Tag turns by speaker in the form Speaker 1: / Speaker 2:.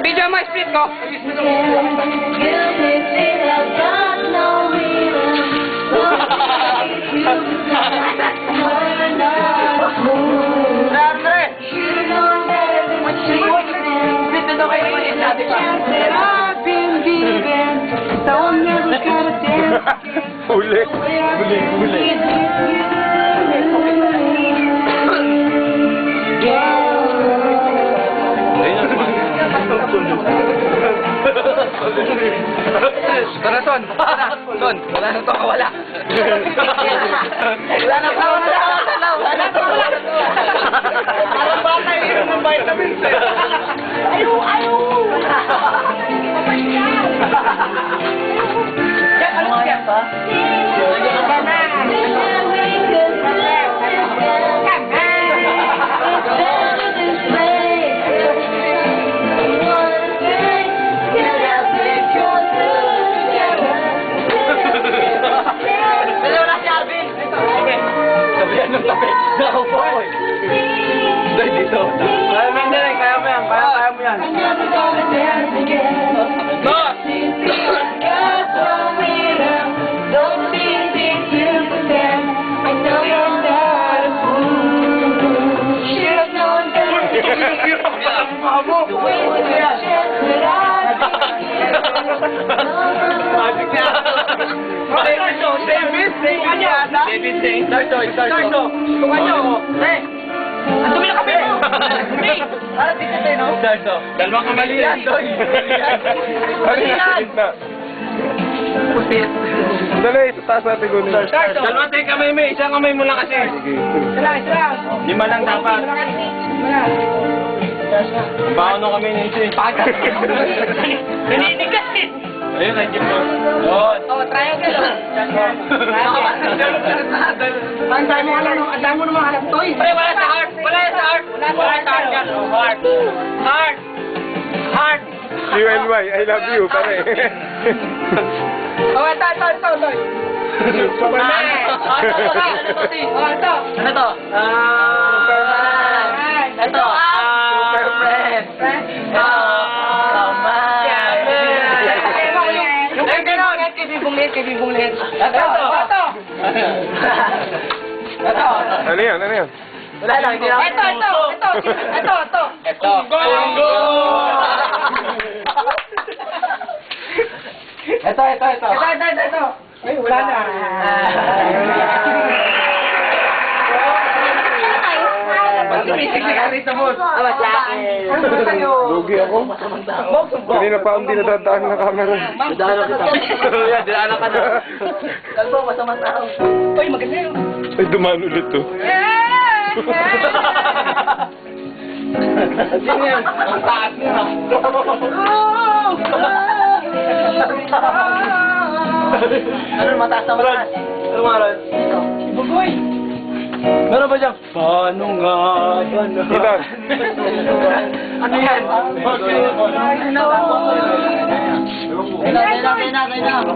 Speaker 1: Video mo, split ko.
Speaker 2: Huli. Huli.
Speaker 1: Tara, Ton. Ton, wala nang to, wala. Wala na pa, wala na pa, wala. Parang bata yun ng vitamins eh. Ayaw! Ano kaya pa? Anong tabi? Ako po eh. Dahil dito. Kaya mo yan, kaya mo yan. Kaya mo yan. No! Darto. Tukan nyo. Ang dumi na kape mo. Para tingnan tayo, no? Darto. Dalawang kamali yan, Doy.
Speaker 2: Ano yan?
Speaker 1: Pusit.
Speaker 2: Dali, sa taas natin gunin.
Speaker 1: Darto. Dalawang tayo kamay mo. Isang kamay mo lang kasi. Isa lang.
Speaker 3: 5 lang dapat. Baon nung kami nito eh.
Speaker 1: Naninigas eh.
Speaker 3: Ayun, nandiyan mo. Yun.
Speaker 1: Oh, triangle. Ang dami mo naman hanap, Toy. Pre, wala sa heart. Wala sa heart. Yan. Heart.
Speaker 2: UNY, I love you, pare.
Speaker 1: Oh, ito, Toy. Superman. Ito. Ano to? Superman. Ito. Superman. Kay Bibong Liit. Ito.
Speaker 2: Ano yan?
Speaker 1: Wala lang. Ito.
Speaker 3: Gongo!
Speaker 1: Ito. Ay, wala na.
Speaker 2: Lugi ako. Kanina pa hindi nadadaan ng camera.
Speaker 3: Dadaanan kita. Yan, dadaanan ka na.
Speaker 1: Kalbo, masamang tao. Uy, maganda yun.
Speaker 2: Ay, dumaan ulit to.
Speaker 1: Sino yan? Ang taas niya. Ano mataas na mataas?
Speaker 3: Ano maras?
Speaker 1: Bugoy!
Speaker 3: Meron ba dyan? Paano nga ba na?
Speaker 2: Ilan?
Speaker 1: Ano yan?
Speaker 3: Okay.
Speaker 1: Kailan?